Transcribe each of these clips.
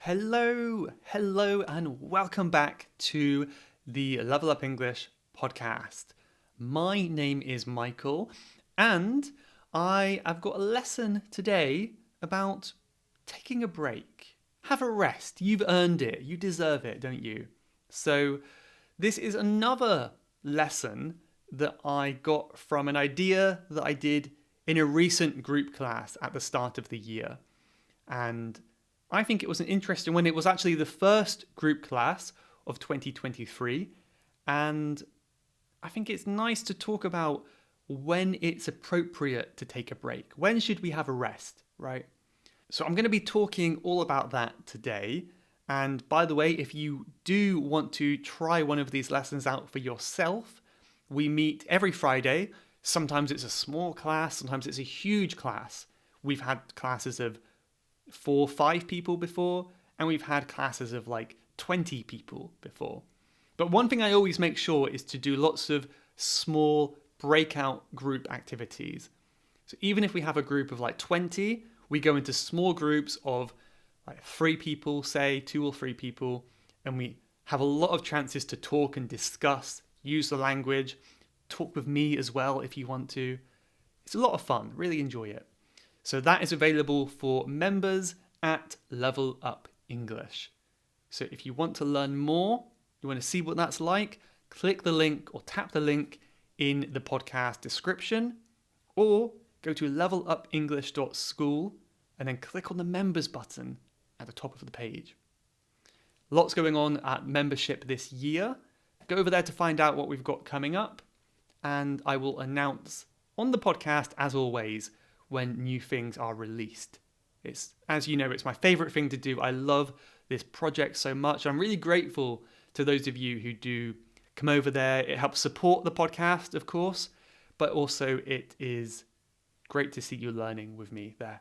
Hello, and welcome back to the Level Up English podcast. My name is Michael, and I have got a lesson today about taking a break. Have a rest. You've earned it. You deserve it, don't you? So, this is another lesson that I got from an idea that I did in a recent group class at the start of the year. And I think it was an interesting one. It was actually the first group class of 2023. And I think it's nice to talk about when it's appropriate to take a break. When should we have a rest, right? So I'm going to be talking all about that today. And by the way, if you do want to try one of these lessons out for yourself, we meet every Friday. Sometimes it's a small class, sometimes it's a huge class. We've had classes of 4 or 5 people before, and we've had classes of like 20 people before. But one thing I always make sure is to do lots of small breakout group activities. So even if we have a group of like 20, we go into small groups of like 3 people, say 2 or 3 people, and we have a lot of chances to talk and discuss, use the language, talk with me as well if you want to. It's a lot of fun, really enjoy it. So that is available for members at Level Up English. So if you want to learn more, you want to see what that's like, click the link or tap the link in the podcast description, or go to levelupenglish.school and then click on the members button at the top of the page. Lots going on at membership this year. Go over there to find out what we've got coming up, and I will announce on the podcast, as always, when new things are released. It's, as you know, it's my favorite thing to do. I love this project so much. I'm really grateful to those of you who do come over there. It helps support the podcast, of course, but also it is great to see you learning with me there.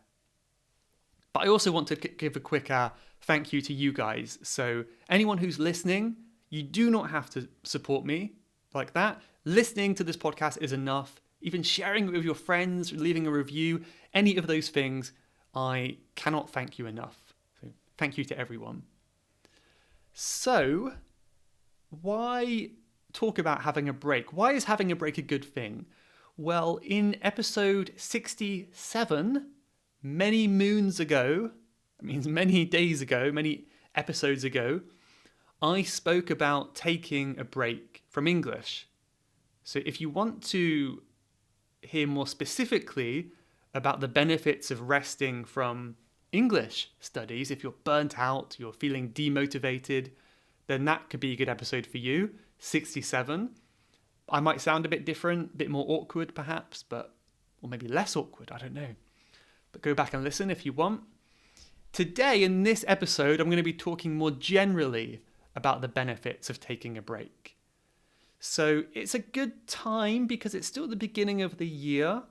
But I also want to give a quick thank you to you guys. So anyone who's listening, you do not have to support me like that. Listening to this podcast is enough. Even sharing it with your friends, leaving a review, any of those things, I cannot thank you enough. So thank you to everyone. So, why talk about having a break? Why is having a break a good thing? Well, in episode 67, many moons ago, that means many days ago, many episodes ago, I spoke about taking a break from English. So if you want to hear more specifically about the benefits of resting from English studies, if you're burnt out, you're feeling demotivated, then that could be a good episode for you. 67. I might sound a bit different, a bit more awkward perhaps, or maybe less awkward, I don't know. But go back and listen if you want. Today, in this episode, I'm going to be talking more generally about the benefits of taking a break. So it's a good time because it's still the beginning of the year.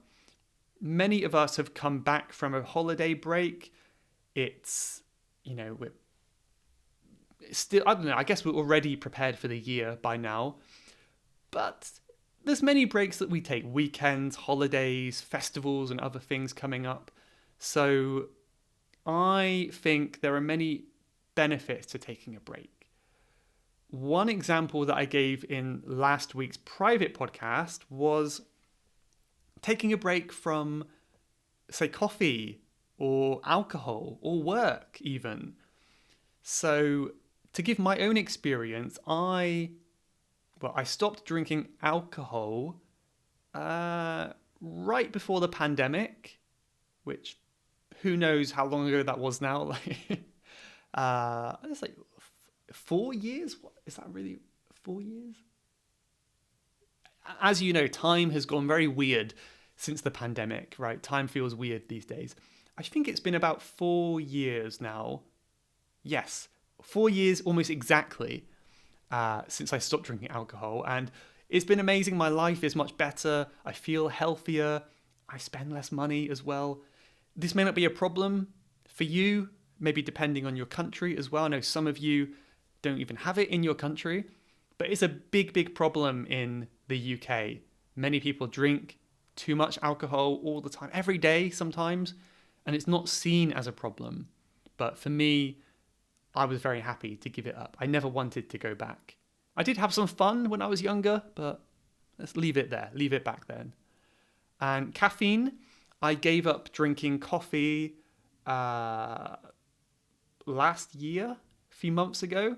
Many of us have come back from a holiday break. It's, we're still, I don't know, I guess we're already prepared for the year by now. But there's many breaks that we take, weekends, holidays, festivals, and other things coming up. So I think there are many benefits to taking a break. One example that I gave in last week's private podcast was taking a break from, say, coffee or alcohol or work even. So to give my own experience, I stopped drinking alcohol right before the pandemic, which who knows how long ago that was now. It's like 4 years? What, is that really 4 years? As you know, time has gone very weird since the pandemic, right? Time feels weird these days. I think it's been about 4 years now. Yes, 4 years almost exactly since I stopped drinking alcohol. And it's been amazing. My life is much better. I feel healthier. I spend less money as well. This may not be a problem for you, maybe depending on your country as well. I know some of you don't even have it in your country, but it's a big, big problem in the UK. Many people drink too much alcohol all the time, every day sometimes, and it's not seen as a problem. But for me, I was very happy to give it up. I never wanted to go back. I did have some fun when I was younger, but let's leave it there, leave it back then. And caffeine, I gave up drinking coffee last year, a few months ago.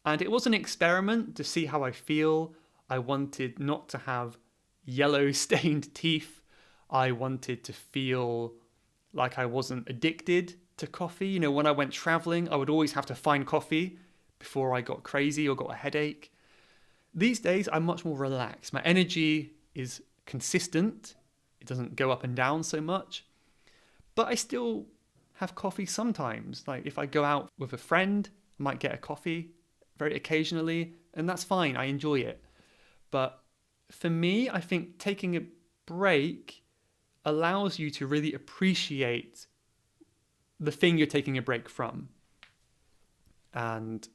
And it was an experiment to see how I feel. I wanted not to have yellow stained teeth. I wanted to feel like I wasn't addicted to coffee. You know, when I went traveling, I would always have to find coffee before I got crazy or got a headache. These days, I'm much more relaxed. My energy is consistent. It doesn't go up and down so much. But I still have coffee sometimes. Like if I go out with a friend, I might get a coffee very occasionally, and that's fine. I enjoy it. But for me, I think taking a break allows you to really appreciate the thing you're taking a break from. And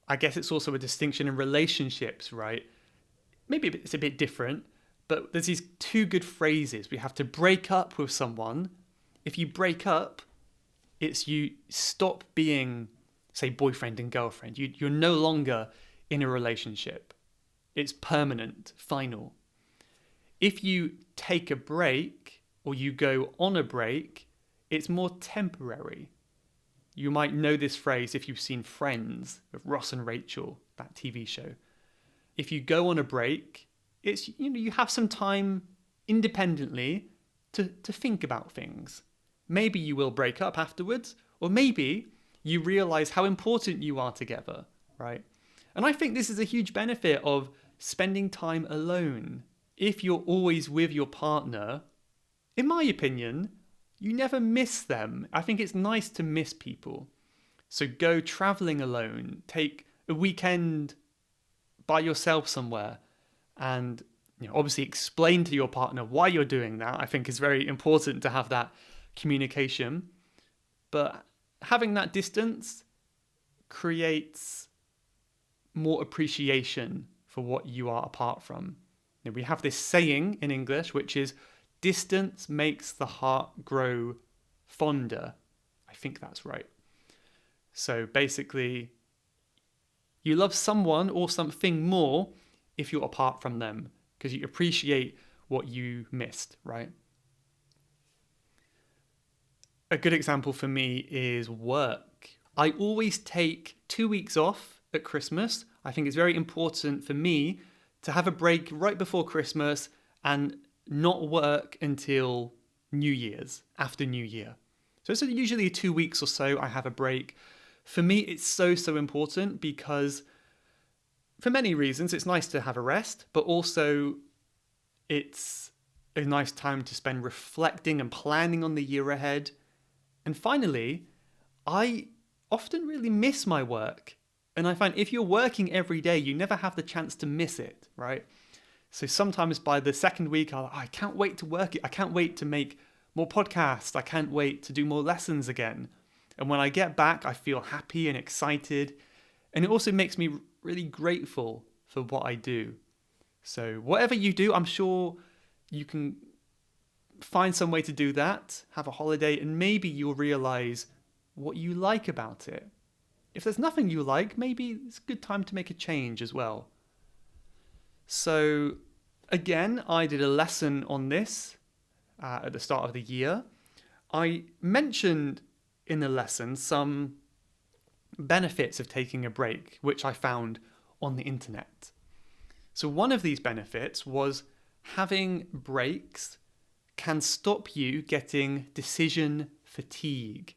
I guess it's also a distinction in relationships, right? Maybe it's a bit different, but there's these two good phrases. We have to break up with someone. If you break up, it's you stop being, say, boyfriend and girlfriend. You're no longer in a relationship. It's permanent, final. If you take a break or you go on a break, it's more temporary. You might know this phrase if you've seen Friends with Ross and Rachel, that TV show. If you go on a break, it's you have some time independently to think about things. Maybe you will break up afterwards, or maybe you realize how important you are together, right? And I think this is a huge benefit of spending time alone. If you're always with your partner, in my opinion, you never miss them. I think it's nice to miss people. So go traveling alone, take a weekend by yourself somewhere, and obviously explain to your partner why you're doing that. I think is very important to have that communication. But having that distance creates more appreciation for what you are apart from. We have this saying in English, which is, distance makes the heart grow fonder. I think that's right. So basically, you love someone or something more if you're apart from them, because you appreciate what you missed, right? A good example for me is work. I always take 2 weeks off at Christmas. I think it's very important for me to have a break right before Christmas and not work until New Year's, after New Year. So it's usually 2 weeks or so I have a break. For me, it's so important because for many reasons, it's nice to have a rest, but also it's a nice time to spend reflecting and planning on the year ahead. And finally, I often really miss my work. And I find if you're working every day, you never have the chance to miss it, right? So sometimes by the second week, I can't wait to work it. I can't wait to make more podcasts. I can't wait to do more lessons again. And when I get back, I feel happy and excited. And it also makes me really grateful for what I do. So whatever you do, I'm sure you can find some way to do that, have a holiday, and maybe you'll realize what you like about it. If there's nothing you like, maybe it's a good time to make a change as well. So again, I did a lesson on this at the start of the year. I mentioned in the lesson some benefits of taking a break, which I found on the internet. So one of these benefits was having breaks can stop you getting decision fatigue.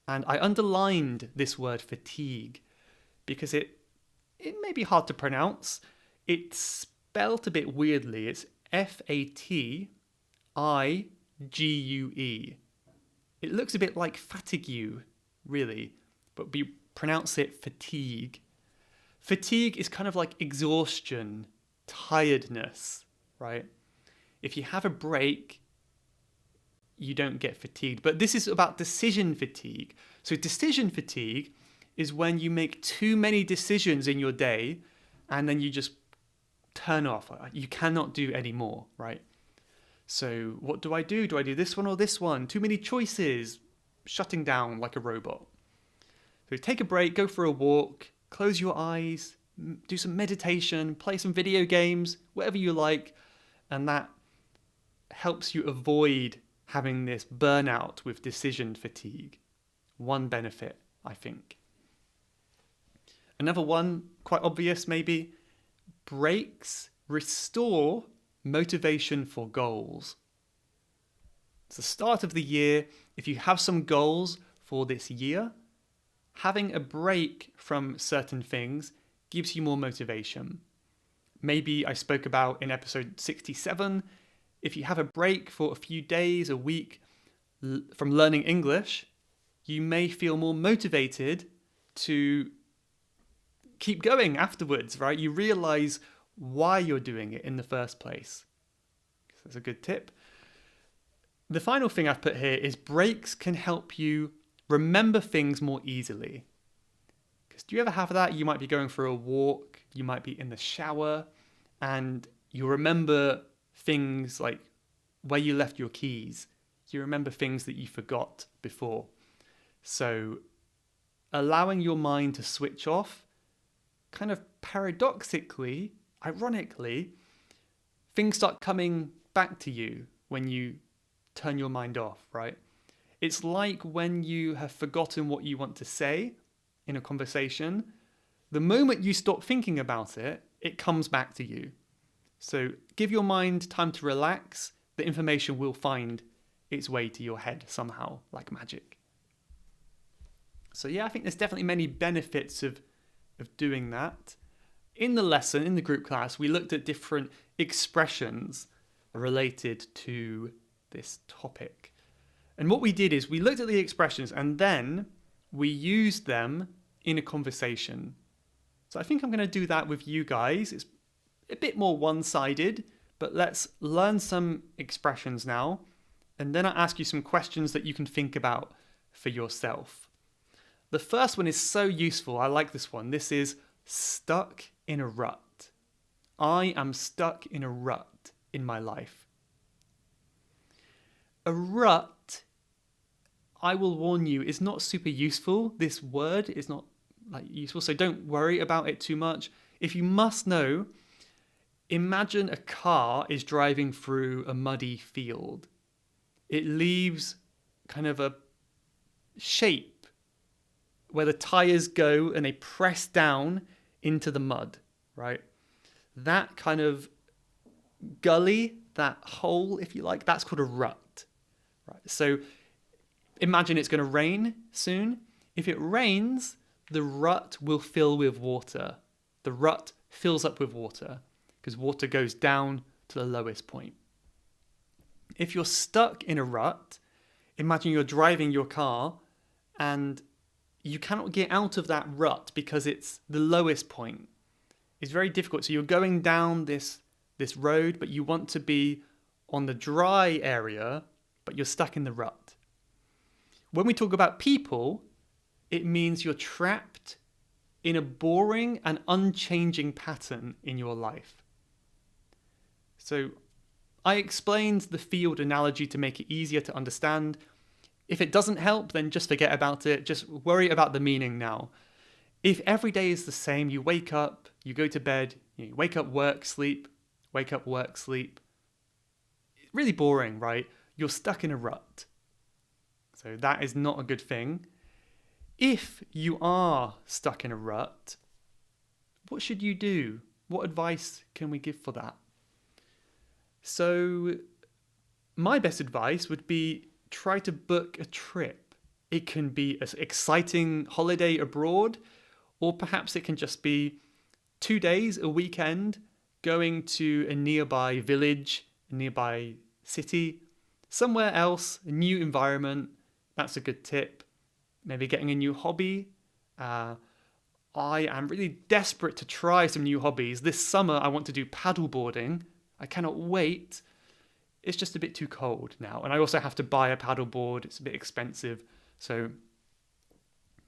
And I underlined this word fatigue because it may be hard to pronounce. It's spelt a bit weirdly. It's Fatigue. It looks a bit like fatigue, really, but we pronounce it fatigue. Fatigue is kind of like exhaustion, tiredness, right? If you have a break, you don't get fatigued. But this is about decision fatigue. So decision fatigue is when you make too many decisions in your day and then you just turn off. You cannot do any more, right? So what do? Do I do this one or this one? Too many choices, shutting down like a robot. So take a break, go for a walk, close your eyes, do some meditation, play some video games, whatever you like, and that helps you avoid having this burnout with decision fatigue. One benefit, I think. Another one, quite obvious maybe, breaks restore motivation for goals. It's the start of the year. If you have some goals for this year, having a break from certain things gives you more motivation. Maybe I spoke about in episode 67, if you have a break for a few days, a week from learning English, you may feel more motivated to keep going afterwards, right? You realize why you're doing it in the first place. So that's a good tip. The final thing I've put here is breaks can help you remember things more easily. Because do you ever have that? You might be going for a walk, you might be in the shower, and you remember things like where you left your keys. You remember things that you forgot before. So allowing your mind to switch off, kind of paradoxically, ironically, things start coming back to you when you turn your mind off, right? It's like when you have forgotten what you want to say in a conversation, the moment you stop thinking about it, it comes back to you. So give your mind time to relax. The information will find its way to your head somehow, like magic. So yeah, I think there's definitely many benefits of doing that. In the lesson, in the group class, we looked at different expressions related to this topic. And what we did is we looked at the expressions and then we used them in a conversation. So I think I'm going to do that with you guys. It's a bit more one-sided, but let's learn some expressions now. And then I'll ask you some questions that you can think about for yourself. The first one is so useful. I like this one. This is stuck in a rut. I am stuck in a rut in my life. A rut, I will warn you, is not super useful. This word is not useful, so don't worry about it too much. If you must know, imagine a car is driving through a muddy field. It leaves kind of a shape where the tires go and they press down into the mud, right? That kind of gully, that hole, if you like, that's called a rut, right? So imagine it's going to rain soon. If it rains, the rut will fill with water. The rut fills up with water because water goes down to the lowest point. If you're stuck in a rut, imagine you're driving your car and you cannot get out of that rut because it's the lowest point. It's very difficult. So you're going down this road, but you want to be on the dry area, but you're stuck in the rut. When we talk about people, it means you're trapped in a boring and unchanging pattern in your life. So I explained the field analogy to make it easier to understand. If it doesn't help, then just forget about it. Just worry about the meaning now. If every day is the same, you wake up, you go to bed, you wake up, work, sleep, wake up, work, sleep. Really boring, right? You're stuck in a rut. So that is not a good thing. If you are stuck in a rut, what should you do? What advice can we give for that? So my best advice would be try to book a trip. It can be an exciting holiday abroad, or perhaps it can just be 2 days, a weekend, going to a nearby village, a nearby city, somewhere else, a new environment. That's a good tip. Maybe getting a new hobby. I am really desperate to try some new hobbies. This summer I want to do paddleboarding. I cannot wait. It's just a bit too cold now. And I also have to buy a paddleboard. It's a bit expensive. So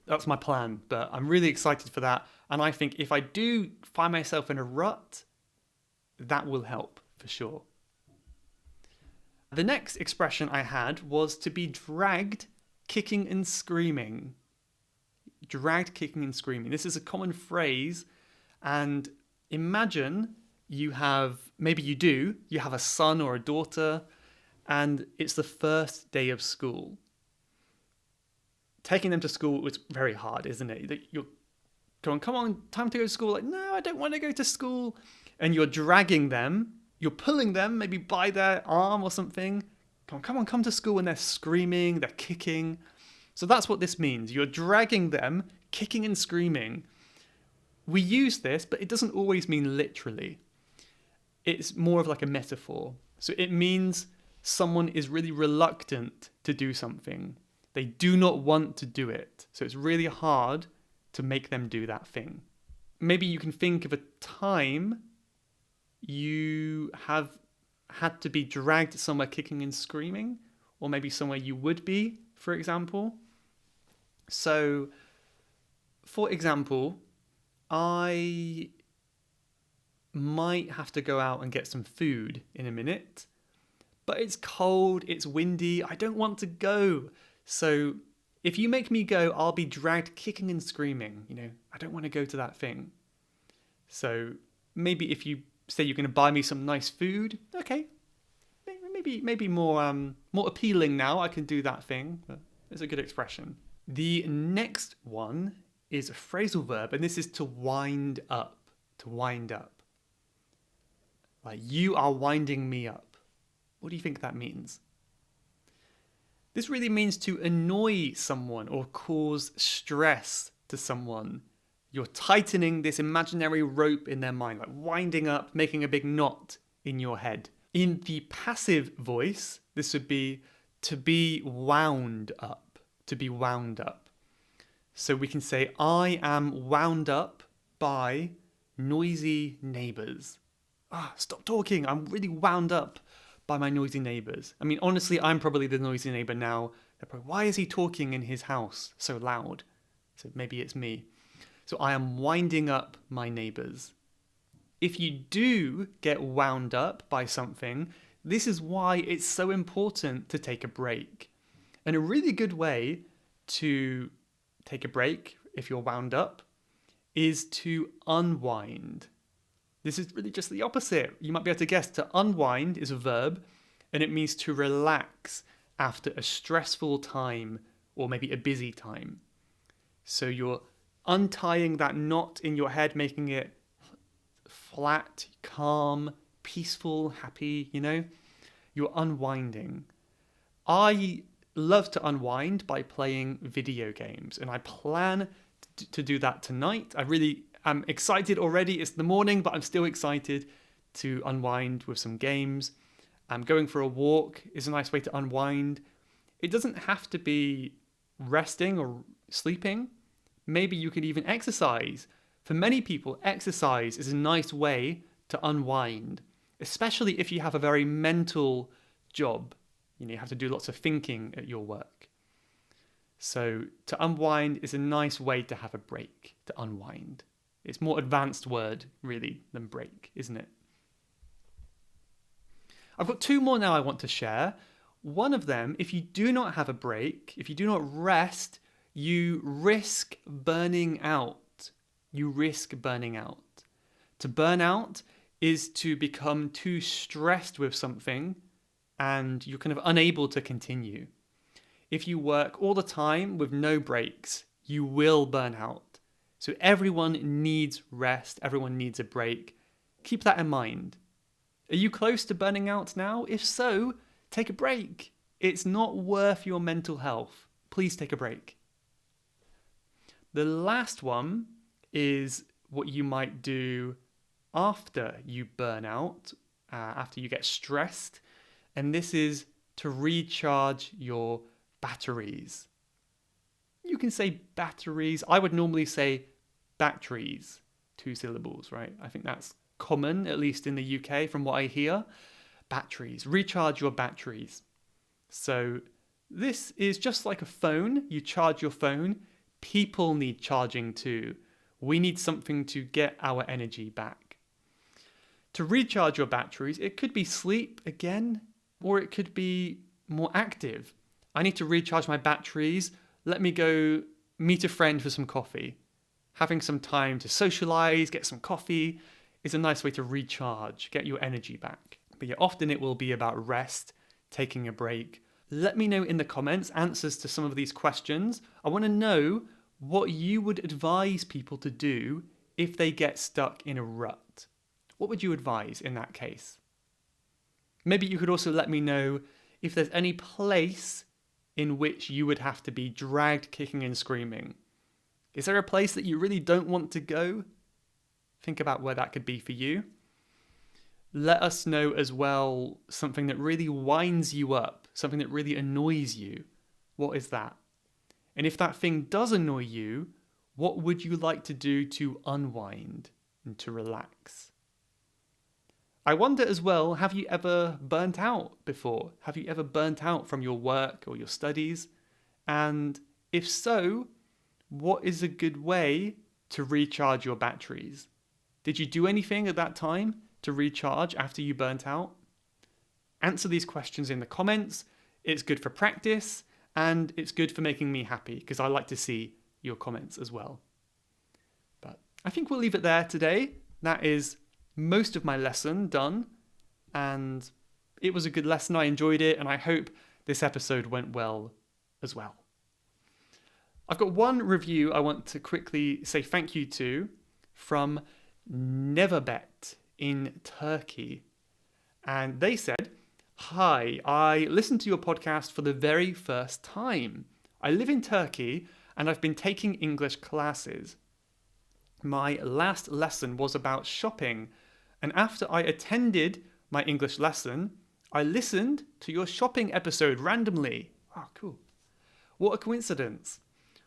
that's my plan. But I'm really excited for that. And I think if I do find myself in a rut, that will help for sure. The next expression I had was to be dragged kicking and screaming. dragged, kicking and screaming. This is a common phrase, and imagine you have a son or a daughter, and it's the first day of school. Taking them to school was very hard, isn't it? You're going, come on, time to go to school. Like, no, I don't want to go to school. And you're dragging them, you're pulling them maybe by their arm or something. Come on, come to school. And they're screaming, they're kicking. So that's what this means. You're dragging them, kicking and screaming. We use this, but it doesn't always mean literally. It's more of like a metaphor. So it means someone is really reluctant to do something. They do not want to do it. So it's really hard to make them do that thing. Maybe you can think of a time you have had to be dragged somewhere kicking and screaming, or maybe somewhere you would be, for example. So, for example, I might have to go out and get some food in a minute, but it's cold, it's windy, I don't want to go. So if you make me go, I'll be dragged kicking and screaming. I don't want to go to that thing. So maybe if you say you're going to buy me some nice food, okay, maybe more appealing now. I can do that thing. But it's a good expression. The next one is a phrasal verb, and this is to wind up. To wind up. Like, you are winding me up. What do you think that means? This really means to annoy someone or cause stress to someone. You're tightening this imaginary rope in their mind, like winding up, making a big knot in your head. In the passive voice, this would be to be wound up, to be wound up. So we can say, I am wound up by noisy neighbours. Stop talking, I'm really wound up by my noisy neighbours. I mean, honestly, I'm probably the noisy neighbour now. They're probably, why is he talking in his house so loud? So maybe it's me. So I am winding up my neighbours. If you do get wound up by something, this is why it's so important to take a break. And a really good way to take a break if you're wound up is to unwind. This is really just the opposite. You might be able to guess. To unwind is a verb, and it means to relax after a stressful time or maybe a busy time. So you're untying that knot in your head, making it flat, calm, peaceful, happy, You're unwinding. I love to unwind by playing video games, and I plan to do that tonight. I'm excited already. It's the morning, but I'm still excited to unwind with some games. Going for a walk is a nice way to unwind. It doesn't have to be resting or sleeping. Maybe you could even exercise. For many people, exercise is a nice way to unwind, especially if you have a very mental job. You have to do lots of thinking at your work. So to unwind is a nice way to have a break, to unwind. It's a more advanced word, really, than break, isn't it? I've got two more now I want to share. One of them, if you do not have a break, if you do not rest, you risk burning out. You risk burning out. To burn out is to become too stressed with something and you're kind of unable to continue. If you work all the time with no breaks, you will burn out. So everyone needs rest. Everyone needs a break. Keep that in mind. Are you close to burning out now? If so, take a break. It's not worth your mental health. Please take a break. The last one is what you might do after you burn out, after you get stressed. And this is to recharge your batteries. You can say batteries. I would normally say batteries, 2 syllables, right? I think that's common, at least in the UK, from what I hear. Batteries. Recharge your batteries. So this is just like a phone. You charge your phone. People need charging too. We need something to get our energy back. To recharge your batteries, it could be sleep again, or it could be more active. I need to recharge my batteries. Let me go meet a friend for some coffee. Having some time to socialize, get some coffee is a nice way to recharge, get your energy back. But yeah, often it will be about rest, taking a break. Let me know in the comments answers to some of these questions. I want to know what you would advise people to do if they get stuck in a rut. What would you advise in that case? Maybe you could also let me know if there's any place in which you would have to be dragged kicking and screaming. Is there a place that you really don't want to go? Think about where that could be for you. Let us know as well something that really winds you up, something that really annoys you. What is that? And if that thing does annoy you, what would you like to do to unwind and to relax? I wonder as well, have you ever burnt out before? Have you ever burnt out from your work or your studies? And if so, what is a good way to recharge your batteries? Did you do anything at that time to recharge after you burnt out? Answer these questions in the comments. It's good for practice and it's good for making me happy because I like to see your comments as well. But I think we'll leave it there today. That is most of my lesson done, and it was a good lesson. I enjoyed it, and I hope this episode went well as well. I've got one review I want to quickly say thank you to from Neverbet in Turkey. And they said, "Hi, I listened to your podcast for the very first time. I live in Turkey and I've been taking English classes. My last lesson was about shopping, and after I attended my English lesson, I listened to your shopping episode randomly." Oh, cool. What a coincidence.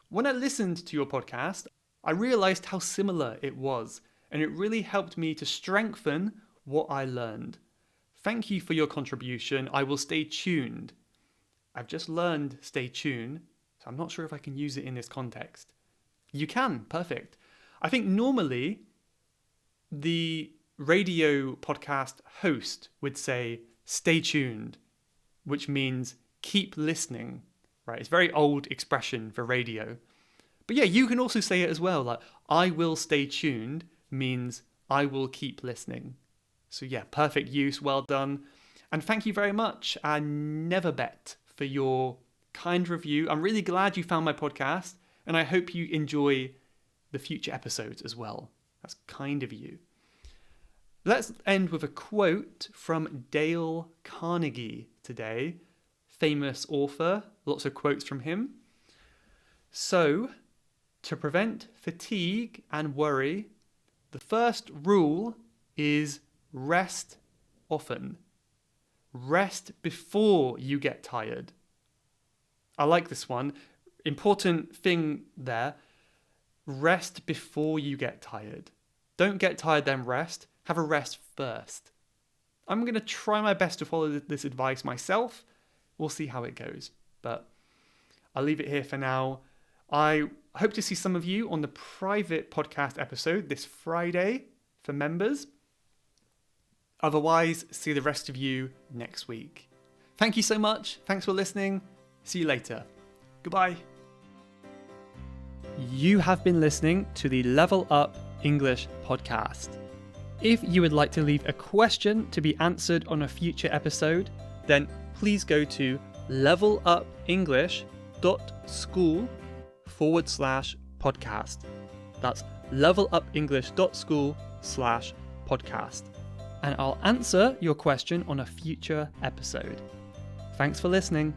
When I listened to your podcast, I realized how similar it was, and it really helped me to strengthen what I learned. Thank you for your contribution. I will stay tuned. I've just learned stay tuned, so I'm not sure if I can use it in this context. You can, perfect. I think normally the radio podcast host would say stay tuned, which means keep listening, right? It's a very old expression for radio. But yeah, you can also say it as well. Like, I will stay tuned means I will keep listening. So yeah, perfect use, well done. And thank you very much, Neverbet, for your kind review. I'm really glad you found my podcast, and I hope you enjoy the future episodes as well. That's kind of you. Let's end with a quote from Dale Carnegie today. Famous author, lots of quotes from him. "So, to prevent fatigue and worry, the first rule is rest often. Rest before you get tired." I like this one. Important thing there. Rest before you get tired. Don't get tired, then rest. Have a rest first. I'm going to try my best to follow this advice myself. We'll see how it goes. But I'll leave it here for now. I hope to see some of you on the private podcast episode this Friday for members. Otherwise, see the rest of you next week. Thank you so much. Thanks for listening. See you later. Goodbye. You have been listening to the Level Up English podcast. If you would like to leave a question to be answered on a future episode, then please go to levelupenglish.school/podcast. That's levelupenglish.school/podcast. And I'll answer your question on a future episode. Thanks for listening.